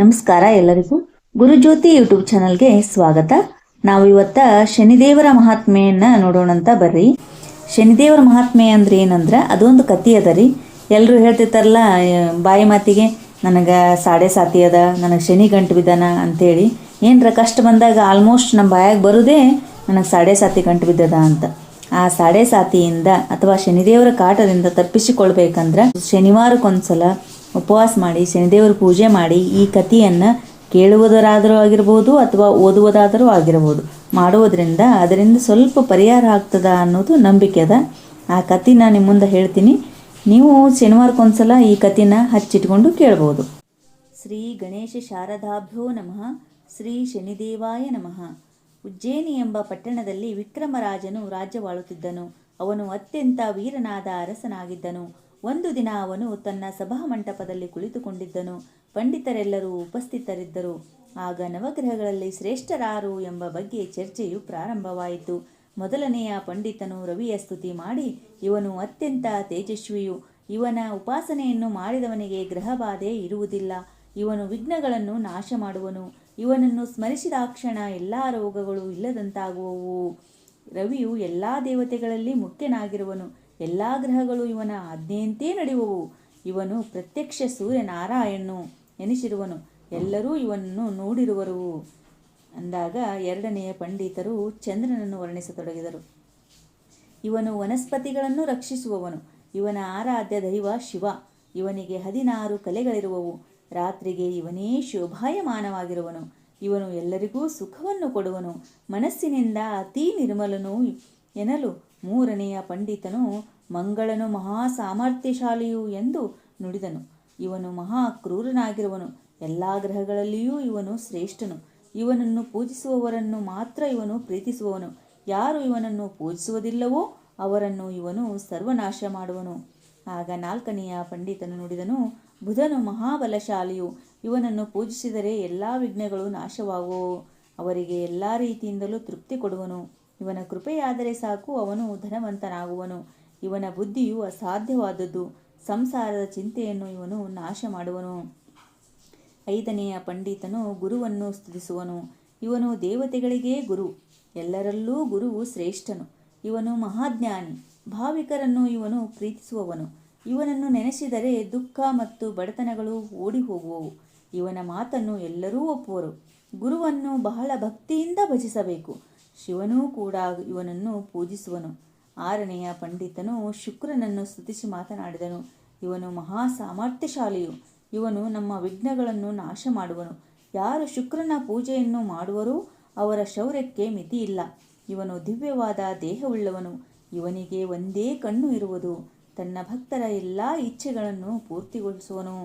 ನಮಸ್ಕಾರ ಎಲ್ಲರಿಗೂ. ಗುರುಜ್ಯೋತಿ ಯೂಟ್ಯೂಬ್ ಚಾನಲ್ಗೆ ಸ್ವಾಗತ. ನಾವು ಇವತ್ತ ಶನಿದೇವರ ಮಹಾತ್ಮೆಯನ್ನು ನೋಡೋಣ ಅಂತ ಬರ್ರಿ. ಶನಿದೇವರ ಮಹಾತ್ಮೆ ಅಂದ್ರೆ ಏನಂದ್ರೆ ಅದೊಂದು ಕಥೆ ಅದ ರೀ. ಎಲ್ಲರೂ ಹೇಳ್ತಿರ್ತಾರಲ್ಲ ಬಾಯಿ ಮಾತಿಗೆ, ನನಗೆ ಸಾಡೆ ಸಾತಿ ಅದ, ನನಗೆ ಶನಿ ಗಂಟು ಬಿದ್ದಾನ ಅಂತೇಳಿ. ಏನರ ಕಷ್ಟ ಬಂದಾಗ ಆಲ್ಮೋಸ್ಟ್ ನಮ್ಮ ಬಾಯಾಗ ಬರೋದೇ ನನಗೆ ಸಾಡೆ ಸಾತಿ ಗಂಟು ಬಿದ್ದದ ಅಂತ. ಆ ಸಾಡೆ ಸಾತಿಯಿಂದ ಅಥವಾ ಶನಿದೇವರ ಕಾಟದಿಂದ ತಪ್ಪಿಸಿಕೊಳ್ಬೇಕಂದ್ರೆ ಶನಿವಾರಕ್ಕೊಂದ್ಸಲ ಉಪವಾಸ ಮಾಡಿ ಶನಿದೇವರ ಪೂಜೆ ಮಾಡಿ ಈ ಕಥೆಯನ್ನು ಕೇಳುವುದರಾದರೂ ಆಗಿರ್ಬೋದು ಅಥವಾ ಓದುವುದಾದರೂ ಆಗಿರ್ಬೋದು ಮಾಡುವುದರಿಂದ ಅದರಿಂದ ಸ್ವಲ್ಪ ಪರಿಹಾರ ಆಗ್ತದ ಅನ್ನೋದು ನಂಬಿಕೆ ಅದ. ಆ ಕಥೆನ ನಿಮ್ಮ ಮುಂದೆ ಹೇಳ್ತೀನಿ. ನೀವು ಶನಿವಾರಕ್ಕೊಂದ್ಸಲ ಈ ಕಥೆನ ಹಚ್ಚಿಟ್ಕೊಂಡು ಕೇಳ್ಬೋದು. ಶ್ರೀ ಗಣೇಶ ಶಾರದಾಭ್ಯೋ ನಮಃ. ಶ್ರೀ ಶನಿದೇವಾಯ ನಮಃ. ಉಜ್ಜಯಿನಿ ಎಂಬ ಪಟ್ಟಣದಲ್ಲಿ ವಿಕ್ರಮರಾಜನು ರಾಜ್ಯವಾಳುತ್ತಿದ್ದನು. ಅವನು ಅತ್ಯಂತ ವೀರನಾದ ಅರಸನಾಗಿದ್ದನು. ಒಂದು ದಿನ ಅವನು ತನ್ನ ಸಭಾಮಂಟಪದಲ್ಲಿ ಕುಳಿತುಕೊಂಡಿದ್ದನು. ಪಂಡಿತರೆಲ್ಲರೂ ಉಪಸ್ಥಿತರಿದ್ದರು. ಆಗ ನವಗ್ರಹಗಳಲ್ಲಿ ಶ್ರೇಷ್ಠರಾರು ಎಂಬ ಬಗ್ಗೆ ಚರ್ಚೆಯು ಪ್ರಾರಂಭವಾಯಿತು. ಮೊದಲನೆಯ ಪಂಡಿತನು ರವಿಯ ಸ್ತುತಿ ಮಾಡಿ, ಇವನು ಅತ್ಯಂತ ತೇಜಸ್ವಿಯು, ಇವನ ಉಪಾಸನೆಯನ್ನು ಮಾಡಿದವನಿಗೆ ಗ್ರಹಬಾಧೆ ಇರುವುದಿಲ್ಲ, ಇವನು ವಿಘ್ನಗಳನ್ನು ನಾಶ ಮಾಡುವನು, ಇವನನ್ನು ಸ್ಮರಿಸಿದಾಕ್ಷಣ ಎಲ್ಲ ರೋಗಗಳು ಇಲ್ಲದಂತಾಗುವವು. ರವಿಯು ಎಲ್ಲ ದೇವತೆಗಳಲ್ಲಿ ಮುಖ್ಯನಾಗಿರುವನು, ಎಲ್ಲ ಗ್ರಹಗಳು ಇವನ ಆಜ್ಞೆಯಂತೆ ನಡೆಯುವವು. ಇವನು ಪ್ರತ್ಯಕ್ಷ ಸೂರ್ಯನಾರಾಯಣನು ಎನಿಸಿರುವನು, ಎಲ್ಲರೂ ಇವನನ್ನು ನೋಡಿರುವರು ಅಂದಾಗ ಎರಡನೆಯ ಪಂಡಿತರು ಚಂದ್ರನನ್ನು ವರ್ಣಿಸತೊಡಗಿದರು. ಇವನು ವನಸ್ಪತಿಗಳನ್ನು ರಕ್ಷಿಸುವವನು, ಇವನ ಆರಾಧ್ಯ ದೈವ ಶಿವ, ಇವನಿಗೆ 16 ಕಲೆಗಳಿರುವವು, ರಾತ್ರಿಗೆ ಇವನೇ ಶೋಭಾಯಮಾನವಾಗಿರುವನು, ಇವನು ಎಲ್ಲರಿಗೂ ಸುಖವನ್ನು ಕೊಡುವನು, ಮನಸ್ಸಿನಿಂದ ಅತೀ ನಿರ್ಮಲನು ಎನ್ನಲು ಮೂರನೆಯ ಪಂಡಿತನು ಮಂಗಳನು ಮಹಾ ಸಾಮರ್ಥ್ಯಶಾಲಿಯು ಎಂದು ನುಡಿದನು. ಇವನು ಮಹಾ ಕ್ರೂರನಾಗಿರುವನು, ಎಲ್ಲ ಗ್ರಹಗಳಲ್ಲಿಯೂ ಇವನು ಶ್ರೇಷ್ಠನು, ಇವನನ್ನು ಪೂಜಿಸುವವರನ್ನು ಮಾತ್ರ ಇವನು ಪ್ರೀತಿಸುವವನು, ಯಾರು ಇವನನ್ನು ಪೂಜಿಸುವುದಿಲ್ಲವೋ ಅವರನ್ನು ಇವನು ಸರ್ವನಾಶ ಮಾಡುವನು. ಆಗ ನಾಲ್ಕನೆಯ ಪಂಡಿತನು ನುಡಿದನು, ಬುಧನು ಮಹಾಬಲಶಾಲಿಯು, ಇವನನ್ನು ಪೂಜಿಸಿದರೆ ಎಲ್ಲ ವಿಘ್ನಗಳು ನಾಶವಾಗುವವು, ಅವರಿಗೆ ಎಲ್ಲ ರೀತಿಯಿಂದಲೂ ತೃಪ್ತಿ ಕೊಡುವನು, ಇವನ ಕೃಪೆಯಾದರೆ ಸಾಕು ಅವನು ಧನವಂತನಾಗುವನು, ಇವನ ಬುದ್ಧಿಯು ಅಸಾಧ್ಯವಾದದ್ದು, ಸಂಸಾರದ ಚಿಂತೆಯನ್ನು ಇವನು ನಾಶ ಮಾಡುವನು. ಐದನೆಯ ಪಂಡಿತನು ಗುರುವನ್ನು ಸ್ತುತಿಸುವನು, ಇವನು ದೇವತೆಗಳಿಗೇ ಗುರು, ಎಲ್ಲರಲ್ಲೂ ಗುರುವು ಶ್ರೇಷ್ಠನು, ಇವನು ಮಹಾಜ್ಞಾನಿ, ಭಾವಿಕರನ್ನು ಇವನು ಪ್ರೀತಿಸುವವನು, ಇವನನ್ನು ನೆನೆಸಿದರೆ ದುಃಖ ಮತ್ತು ಬಡತನಗಳು ಓಡಿ ಹೋಗುವವು, ಇವನ ಮಾತನ್ನು ಎಲ್ಲರೂ ಒಪ್ಪುವರು. ಗುರುವನ್ನು ಬಹಳ ಭಕ್ತಿಯಿಂದ ಭಜಿಸಬೇಕು, ಶಿವನೂ ಕೂಡ ಇವನನ್ನು ಪೂಜಿಸುವನು. ಆರನೆಯ ಪಂಡಿತನು ಶುಕ್ರನನ್ನು ಸ್ತುತಿಸಿ ಮಾತನಾಡಿದನು, ಇವನು ಮಹಾ ಸಾಮರ್ಥ್ಯಶಾಲಿಯು, ಇವನು ನಮ್ಮ ವಿಘ್ನಗಳನ್ನು ನಾಶ ಮಾಡುವನು, ಯಾರು ಶುಕ್ರನ ಪೂಜೆಯನ್ನು ಮಾಡುವರೋ ಅವರ ಶೌರ್ಯಕ್ಕೆ ಮಿತಿಯಿಲ್ಲ, ಇವನು ದಿವ್ಯವಾದ ದೇಹವುಳ್ಳವನು, ಇವನಿಗೆ ಒಂದೇ ಕಣ್ಣು ಇರುವುದು, ತನ್ನ ಭಕ್ತರ ಎಲ್ಲ ಇಚ್ಛೆಗಳನ್ನು ಪೂರ್ತಿಗೊಳಿಸುವನು.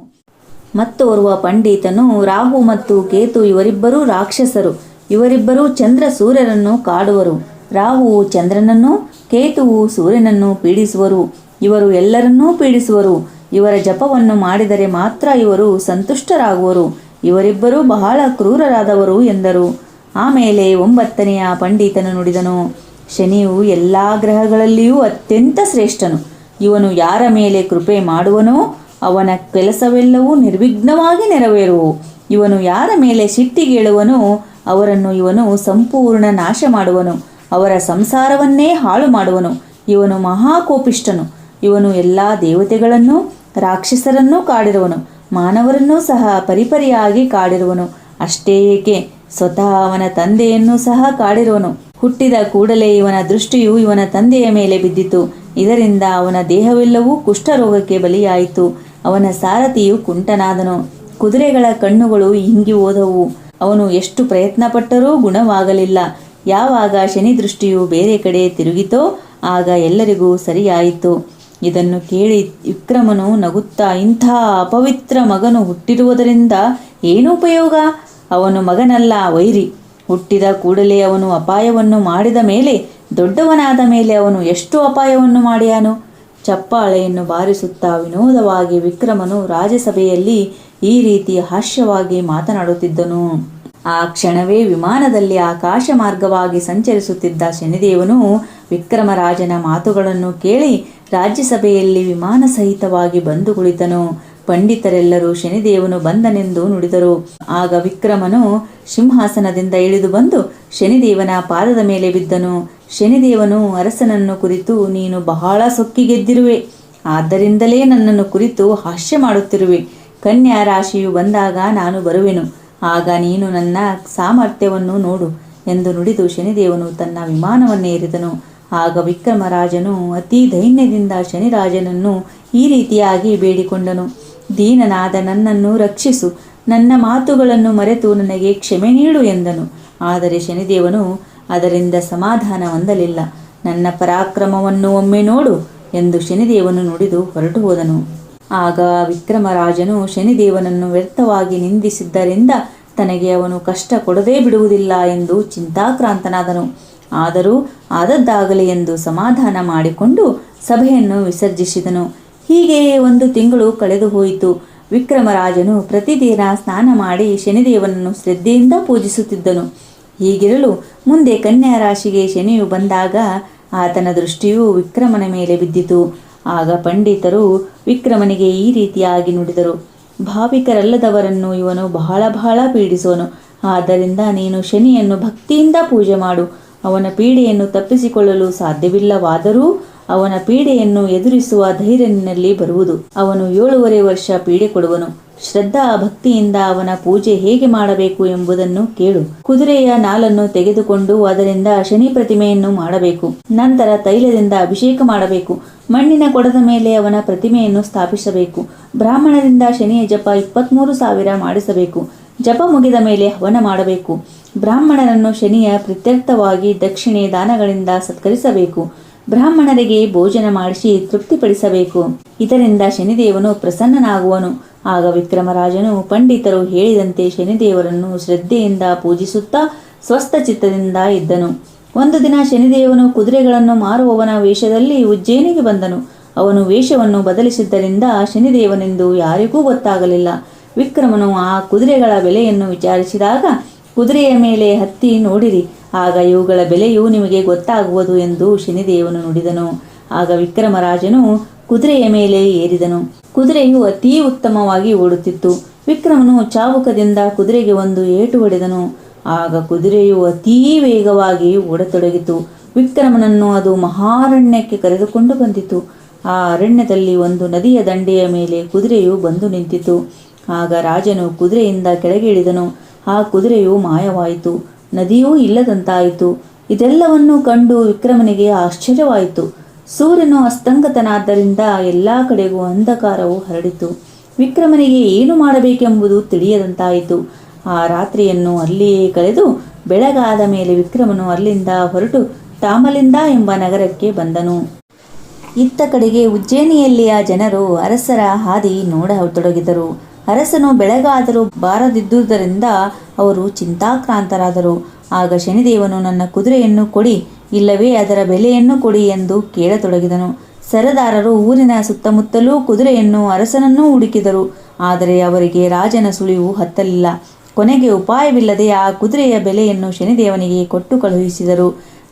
ಮತ್ತೋರ್ವ ಪಂಡಿತನು ರಾಹು ಮತ್ತು ಕೇತು ಇವರಿಬ್ಬರೂ ರಾಕ್ಷಸರು, ಇವರಿಬ್ಬರೂ ಚಂದ್ರ ಸೂರ್ಯರನ್ನು ಕಾಡುವರು, ರಾಹುವು ಚಂದ್ರನನ್ನು ಕೇತುವು ಸೂರ್ಯನನ್ನು ಪೀಡಿಸುವರು, ಇವರು ಎಲ್ಲರನ್ನೂ ಪೀಡಿಸುವರು, ಇವರ ಜಪವನ್ನು ಮಾಡಿದರೆ ಮಾತ್ರ ಇವರು ಸಂತುಷ್ಟರಾಗುವರು, ಇವರಿಬ್ಬರೂ ಬಹಳ ಕ್ರೂರರಾದವರು ಎಂದರು. ಆಮೇಲೆ 9ನೆಯ ಪಂಡಿತನು ನುಡಿದನು, ಶನಿಯು ಎಲ್ಲ ಗ್ರಹಗಳಲ್ಲಿಯೂ ಅತ್ಯಂತ ಶ್ರೇಷ್ಠನು, ಇವನು ಯಾರ ಮೇಲೆ ಕೃಪೆ ಮಾಡುವನೋ ಅವನ ಕೆಲಸವೆಲ್ಲವೂ ನಿರ್ವಿಘ್ನವಾಗಿ ನೆರವೇರುವು, ಇವನು ಯಾರ ಮೇಲೆ ಸಿಟ್ಟಿಗೇಳುವನೋ ಅವರನ್ನು ಇವನು ಸಂಪೂರ್ಣ ನಾಶ ಮಾಡುವನು, ಅವರ ಸಂಸಾರವನ್ನೇ ಹಾಳು ಮಾಡುವನು, ಇವನು ಮಹಾಕೋಪಿಷ್ಠನು, ಇವನು ಎಲ್ಲ ದೇವತೆಗಳನ್ನು ರಾಕ್ಷಸರನ್ನೂ ಕಾಡಿರುವನು, ಮಾನವರನ್ನೂ ಸಹ ಪರಿಪರಿಯಾಗಿ ಕಾಡಿರುವನು, ಅಷ್ಟೇ ಏಕೆ ಸ್ವತಃ ಅವನ ತಂದೆಯನ್ನೂ ಸಹ ಕಾಡಿರುವನು. ಹುಟ್ಟಿದ ಕೂಡಲೇ ಇವನ ದೃಷ್ಟಿಯು ಇವನ ತಂದೆಯ ಮೇಲೆ ಬಿದ್ದಿತು, ಇದರಿಂದ ಅವನ ದೇಹವೆಲ್ಲವೂ ಕುಷ್ಠರೋಗಕ್ಕೆ ಬಲಿಯಾಯಿತು, ಅವನ ಸಾರಥಿಯು ಕುಂಟನಾದನು, ಕುದುರೆಗಳ ಕಣ್ಣುಗಳು ಹಿಂಗಿ ಹೋದವು, ಅವನು ಎಷ್ಟು ಪ್ರಯತ್ನಪಟ್ಟರೂ ಗುಣವಾಗಲಿಲ್ಲ. ಯಾವಾಗ ಶನಿ ದೃಷ್ಟಿಯು ಬೇರೆ ಕಡೆ ತಿರುಗಿತೋ ಆಗ ಎಲ್ಲರಿಗೂ ಸರಿಯಾಯಿತು. ಇದನ್ನು ಕೇಳಿ ವಿಕ್ರಮನು ನಗುತ್ತಾ, ಇಂಥ ಅಪವಿತ್ರ ಮಗನು ಹುಟ್ಟಿರುವುದರಿಂದ ಏನು ಉಪಯೋಗ, ಅವನು ಮಗನಲ್ಲ ವೈರಿ, ಹುಟ್ಟಿದ ಕೂಡಲೇ ಅವನು ಅಪಾಯವನ್ನು ಮಾಡಿದ ಮೇಲೆ ದೊಡ್ಡವನಾದ ಮೇಲೆ ಅವನು ಎಷ್ಟು ಅಪಾಯವನ್ನು ಮಾಡ್ಯಾನು. ಚಪ್ಪಾಳೆಯನ್ನು ಬಾರಿಸುತ್ತಾ ವಿನೋದವಾಗಿ ವಿಕ್ರಮನು ರಾಜಸಭೆಯಲ್ಲಿ ಈ ರೀತಿ ಹಾಸ್ಯವಾಗಿ ಮಾತನಾಡುತ್ತಿದ್ದನು. ಆ ಕ್ಷಣವೇ ವಿಮಾನದಲ್ಲಿ ಆಕಾಶ ಮಾರ್ಗವಾಗಿ ಸಂಚರಿಸುತ್ತಿದ್ದ ಶನಿದೇವನು ವಿಕ್ರಮರಾಜನ ಮಾತುಗಳನ್ನು ಕೇಳಿ ರಾಜ್ಯಸಭೆಯಲ್ಲಿ ವಿಮಾನ ಸಹಿತವಾಗಿ ಬಂದು ಕುಳಿತನು. ಪಂಡಿತರೆಲ್ಲರೂ ಶನಿದೇವನು ಬಂದನೆಂದು ನುಡಿದರು. ಆಗ ವಿಕ್ರಮನು ಸಿಂಹಾಸನದಿಂದ ಇಳಿದು ಬಂದು ಶನಿದೇವನ ಪಾದದ ಮೇಲೆ ಬಿದ್ದನು. ಶನಿದೇವನು ಅರಸನನ್ನು ಕುರಿತು, ನೀನು ಬಹಳ ಸೊಕ್ಕಿಗೆದ್ದಿರುವೆ, ಆದ್ದರಿಂದಲೇ ನನ್ನನ್ನು ಕುರಿತು ಹಾಸ್ಯ ಮಾಡುತ್ತಿರುವೆ. ಕನ್ಯಾ ರಾಶಿಯು ಬಂದಾಗ ನಾನು ಬರುವೆನು, ಆಗ ನೀನು ನನ್ನ ಸಾಮರ್ಥ್ಯವನ್ನು ನೋಡು ಎಂದು ನುಡಿದು ಶನಿದೇವನು ತನ್ನ ವಿಮಾನವನ್ನೇರಿದನು. ಆಗ ವಿಕ್ರಮರಾಜನು ಅತಿ ದೈನ್ಯದಿಂದ ಶನಿರಾಜನನ್ನು ಈ ರೀತಿಯಾಗಿ ಬೇಡಿಕೊಂಡನು. ದೀನನಾದ ನನ್ನನ್ನು ರಕ್ಷಿಸು, ನನ್ನ ಮಾತುಗಳನ್ನು ಮರೆತು ನನಗೆ ಕ್ಷಮೆ ನೀಡು ಎಂದನು. ಆದರೆ ಶನಿದೇವನು ಅದರಿಂದ ಸಮಾಧಾನ ಹೊಂದಲಿಲ್ಲ. ನನ್ನ ಪರಾಕ್ರಮವನ್ನು ಒಮ್ಮೆ ನೋಡು ಎಂದು ಶನಿದೇವನು ನುಡಿದು ಹೊರಟು ಹೋದನು. ಆಗ ವಿಕ್ರಮರಾಜನು ಶನಿದೇವನನ್ನು ವ್ಯರ್ಥವಾಗಿ ನಿಂದಿಸಿದ್ದರಿಂದ ತನಗೆ ಅವನು ಕಷ್ಟ ಕೊಡದೇ ಬಿಡುವುದಿಲ್ಲ ಎಂದು ಚಿಂತಾಕ್ರಾಂತನಾದನು. ಆದರೂ ಆದದ್ದಾಗಲಿ ಎಂದು ಸಮಾಧಾನ ಮಾಡಿಕೊಂಡು ಸಭೆಯನ್ನು ವಿಸರ್ಜಿಸಿದನು. ಹೀಗೆ 1 ತಿಂಗಳು ಕಳೆದು ಹೋಯಿತು. ವಿಕ್ರಮರಾಜನು ಪ್ರತಿದಿನ ಸ್ನಾನ ಮಾಡಿ ಶನಿದೇವನನ್ನು ಶ್ರದ್ಧೆಯಿಂದ ಪೂಜಿಸುತ್ತಿದ್ದನು. ಹೀಗಿರಲು ಮುಂದೆ ಕನ್ಯಾ ರಾಶಿಗೆ ಶನಿಯು ಬಂದಾಗ ಆತನ ದೃಷ್ಟಿಯು ವಿಕ್ರಮನ ಮೇಲೆ ಬಿದ್ದಿತು. ಆಗ ಪಂಡಿತರು ವಿಕ್ರಮನಿಗೆ ಈ ರೀತಿಯಾಗಿ ನುಡಿದರು. ಭಾವಿಕರಲ್ಲದವರನ್ನು ಇವನು ಬಹಳ ಪೀಡಿಸುವನು. ಆದ್ದರಿಂದ ನೀನು ಶನಿಯನ್ನು ಭಕ್ತಿಯಿಂದ ಪೂಜೆ ಮಾಡು. ಅವನ ಪೀಡೆಯನ್ನು ತಪ್ಪಿಸಿಕೊಳ್ಳಲು ಸಾಧ್ಯವಿಲ್ಲವಾದರೂ ಅವನ ಪೀಡೆಯನ್ನು ಎದುರಿಸುವ ಧೈರ್ಯ ನಿನ್ನಲ್ಲಿ ಬರುವುದು. ಅವನು 7.5 ವರ್ಷ ಪೀಡೆ ಕೊಡುವನು. ಶ್ರದ್ಧಾ ಭಕ್ತಿಯಿಂದ ಅವನ ಪೂಜೆ ಹೇಗೆ ಮಾಡಬೇಕು ಎಂಬುದನ್ನು ಕೇಳು. ಕುದುರೆಯ ನಾಲನ್ನು ತೆಗೆದುಕೊಂಡು ಅದರಿಂದ ಶನಿ ಪ್ರತಿಮೆಯನ್ನು ಮಾಡಬೇಕು. ನಂತರ ತೈಲದಿಂದ ಅಭಿಷೇಕ ಮಾಡಬೇಕು. ಮಣ್ಣಿನ ಕೊಡದ ಮೇಲೆ ಅವನ ಪ್ರತಿಮೆಯನ್ನು ಸ್ಥಾಪಿಸಬೇಕು. ಬ್ರಾಹ್ಮಣರಿಂದ ಶನಿಯ ಜಪ 23,000 ಮಾಡಿಸಬೇಕು. ಜಪ ಮುಗಿದ ಮೇಲೆ ಹವನ ಮಾಡಬೇಕು. ಬ್ರಾಹ್ಮಣರನ್ನು ಶನಿಯ ಪ್ರೀತ್ಯರ್ಥವಾಗಿ ದಕ್ಷಿಣೆ ದಾನಗಳಿಂದ ಸತ್ಕರಿಸಬೇಕು. ಬ್ರಾಹ್ಮಣರಿಗೆ ಭೋಜನ ಮಾಡಿಸಿ ತೃಪ್ತಿಪಡಿಸಬೇಕು. ಇದರಿಂದ ಶನಿದೇವನು ಪ್ರಸನ್ನನಾಗುವನು. ಆಗ ವಿಕ್ರಮರಾಜನು ಪಂಡಿತರು ಹೇಳಿದಂತೆ ಶನಿದೇವರನ್ನು ಶ್ರದ್ಧೆಯಿಂದ ಪೂಜಿಸುತ್ತಾ ಸ್ವಸ್ಥ ಚಿತ್ತದಿಂದ ಇದ್ದನು. ಒಂದು ದಿನ ಶನಿದೇವನು ಕುದುರೆಗಳನ್ನು ಮಾರುವವನ ವೇಷದಲ್ಲಿ ಉಜ್ಜೇನಿಗೆ ಬಂದನು. ಅವನು ವೇಷವನ್ನು ಬದಲಿಸಿದ್ದರಿಂದ ಶನಿದೇವನೆಂದು ಯಾರಿಗೂ ಗೊತ್ತಾಗಲಿಲ್ಲ. ವಿಕ್ರಮನು ಆ ಕುದುರೆಗಳ ಬೆಲೆಯನ್ನು ವಿಚಾರಿಸಿದಾಗ, ಕುದುರೆಯ ಮೇಲೆ ಹತ್ತಿ ನೋಡಿರಿ, ಆಗ ಇವುಗಳ ಬೆಲೆಯು ನಿಮಗೆ ಗೊತ್ತಾಗುವುದು ಎಂದು ಶನಿದೇವನು ನುಡಿದನು. ಆಗ ವಿಕ್ರಮರಾಜನು ಕುದುರೆಯ ಮೇಲೆ ಏರಿದನು. ಕುದುರೆಯು ಅತೀ ಉತ್ತಮವಾಗಿ ಓಡುತ್ತಿತ್ತು. ವಿಕ್ರಮನು ಚಾಬುಕದಿಂದ ಕುದುರೆಗೆ ಒಂದು ಏಟು ಹೊಡೆದನು. ಆಗ ಕುದುರೆಯು ಅತೀ ವೇಗವಾಗಿ ಓಡತೊಡಗಿತು. ವಿಕ್ರಮನನ್ನು ಅದು ಮಹಾರಣ್ಯಕ್ಕೆ ಕರೆದುಕೊಂಡು ಬಂದಿತು. ಆ ಅರಣ್ಯದಲ್ಲಿ ಒಂದು ನದಿಯ ದಂಡೆಯ ಮೇಲೆ ಕುದುರೆಯು ಬಂದು ನಿಂತಿತು. ಆಗ ರಾಜನು ಕುದುರೆಯಿಂದ ಕೆಳಗೆ ಇಳಿದನು. ಆ ಕುದುರೆಯು ಮಾಯವಾಯಿತು. ನದಿಯೂ ಇಲ್ಲದಂತಾಯಿತು. ಇದೆಲ್ಲವನ್ನು ಕಂಡು ವಿಕ್ರಮನಿಗೆ ಆಶ್ಚರ್ಯವಾಯಿತು. ಸೂರ್ಯನು ಅಸ್ತಂಗತನಾದ್ದರಿಂದ ಎಲ್ಲ ಕಡೆಗೂ ಅಂಧಕಾರವು ಹರಡಿತು. ವಿಕ್ರಮನಿಗೆ ಏನು ಮಾಡಬೇಕೆಂಬುದು ತಿಳಿಯದಂತಾಯಿತು. ಆ ರಾತ್ರಿಯನ್ನು ಅಲ್ಲಿಯೇ ಕಳೆದು ಬೆಳಗಾದ ಮೇಲೆ ವಿಕ್ರಮನು ಅಲ್ಲಿಂದ ಹೊರಟು ತಾಮಲಿಂದ ಎಂಬ ನಗರಕ್ಕೆ ಬಂದನು. ಇತ್ತ ಕಡೆಗೆ ಉಜ್ಜೇನಿಯಲ್ಲಿಯ ಜನರು ಅರಸರ ಹಾದಿ ನೋಡತೊಡಗಿದರು. ಅರಸನು ಬೆಳಗಾದರೂ ಬಾರದಿದ್ದುದರಿಂದ ಅವರು ಚಿಂತಾಕ್ರಾಂತರಾದರು. ಆಗ ಶನಿದೇವನು, ನನ್ನ ಕುದುರೆಯನ್ನು ಕೊಡಿ, ಇಲ್ಲವೇ ಅದರ ಬೆಲೆಯನ್ನು ಕೊಡಿ ಎಂದು ಕೇಳತೊಡಗಿದನು. ಸರದಾರರು ಊರಿನ ಸುತ್ತಮುತ್ತಲೂ ಕುದುರೆಯನ್ನು ಅರಸನನ್ನೂ ಹುಡುಕಿದರು. ಆದರೆ ಅವರಿಗೆ ರಾಜನ ಸುಳಿವು ಹತ್ತಲಿಲ್ಲ. ಕೊನೆಗೆ ಉಪಾಯವಿಲ್ಲದೆ ಆ ಕುದುರೆಯ ಬೆಲೆಯನ್ನು ಶನಿದೇವನಿಗೆ ಕೊಟ್ಟು ಕಳುಹಿಸಿದರು.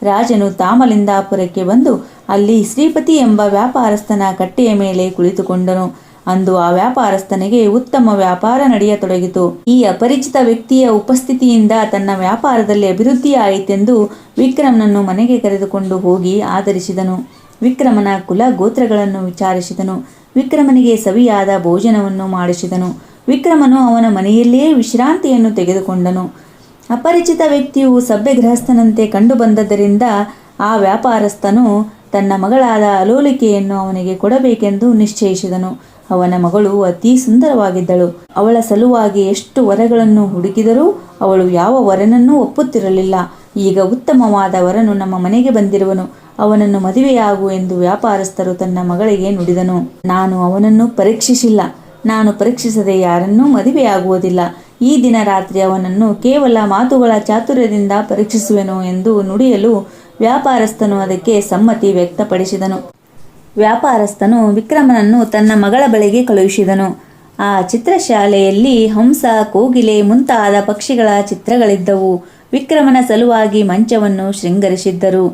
ರಾಜನು ತಾಮಲಿಂದಾಪುರಕ್ಕೆ ಬಂದು ಅಲ್ಲಿ ಶ್ರೀಪತಿ ಎಂಬ ವ್ಯಾಪಾರಸ್ಥನ ಕಟ್ಟೆಯ ಮೇಲೆ ಕುಳಿತುಕೊಂಡನು. ಅಂದು ಆ ವ್ಯಾಪಾರಸ್ಥನಿಗೆ ಉತ್ತಮ ವ್ಯಾಪಾರ ನಡೆಯತೊಡಗಿತು. ಈ ಅಪರಿಚಿತ ವ್ಯಕ್ತಿಯ ಉಪಸ್ಥಿತಿಯಿಂದ ತನ್ನ ವ್ಯಾಪಾರದಲ್ಲಿ ಅಭಿವೃದ್ಧಿಯಾಯಿತೆಂದು ವಿಕ್ರಮನನ್ನು ಮನೆಗೆ ಕರೆದುಕೊಂಡು ಹೋಗಿ ಆದರಿಸಿದನು. ವಿಕ್ರಮನ ಕುಲ ಗೋತ್ರಗಳನ್ನು ವಿಚಾರಿಸಿದನು. ವಿಕ್ರಮನಿಗೆ ಸವಿಯಾದ ಭೋಜನವನ್ನು ಮಾಡಿಸಿದನು. ವಿಕ್ರಮನು ಅವನ ಮನೆಯಲ್ಲಿಯೇ ವಿಶ್ರಾಂತಿಯನ್ನು ತೆಗೆದುಕೊಂಡನು. ಅಪರಿಚಿತ ವ್ಯಕ್ತಿಯು ಸಭ್ಯ ಗೃಹಸ್ಥನಂತೆ ಕಂಡು ಬಂದದ್ದರಿಂದ ಆ ವ್ಯಾಪಾರಸ್ಥನು ತನ್ನ ಮಗಳಾದ ಅಲೋಲಿಕೆಯನ್ನು ಅವನಿಗೆ ಕೊಡಬೇಕೆಂದು ನಿಶ್ಚಯಿಸಿದನು. ಅವನ ಮಗಳು ಅತೀ ಸುಂದರವಾಗಿದ್ದಳು. ಅವಳ ಸಲುವಾಗಿ ಎಷ್ಟು ವರಗಳನ್ನು ಹುಡುಕಿದರೂ ಅವಳು ಯಾವ ವರನನ್ನೂ ಒಪ್ಪುತ್ತಿರಲಿಲ್ಲ. ಈಗ ಉತ್ತಮವಾದ ವರನು ನಮ್ಮ ಮನೆಗೆ ಬಂದಿರುವನು, ಅವನನ್ನು ಮದುವೆಯಾಗು ಎಂದು ವ್ಯಾಪಾರಸ್ಥರು ತನ್ನ ಮಗಳಿಗೆ ನುಡಿದನು. ನಾನು ಅವನನ್ನು ಪರೀಕ್ಷಿಸಿಲ್ಲ, ನಾನು ಪರೀಕ್ಷಿಸದೆ ಯಾರನ್ನೂ ಮದುವೆಯಾಗುವುದಿಲ್ಲ. ಈ ದಿನ ರಾತ್ರಿ ಅವನನ್ನು ಕೇವಲ ಮಾತುಗಳ ಚಾತುರ್ಯದಿಂದ ಪರೀಕ್ಷಿಸುವೆನು ಎಂದು ನುಡಿಯಲು ವ್ಯಾಪಾರಸ್ಥನು ಅದಕ್ಕೆ ಸಮ್ಮತಿ ವ್ಯಕ್ತಪಡಿಸಿದನು. ವ್ಯಾಪಾರಸ್ಥನು ವಿಕ್ರಮನನ್ನು ತನ್ನ ಮಗಳ ಬಳಿಗೆ ಕಳುಹಿಸಿದನು. ಆ ಚಿತ್ರಶಾಲೆಯಲ್ಲಿ ಹಂಸ, ಕೋಗಿಲೆ ಮುಂತಾದ ಪಕ್ಷಿಗಳ ಚಿತ್ರಗಳಿದ್ದವು. ವಿಕ್ರಮನ ಸಲುವಾಗಿ ಮಂಚವನ್ನು ಶೃಂಗರಿಸಿದ್ದರು.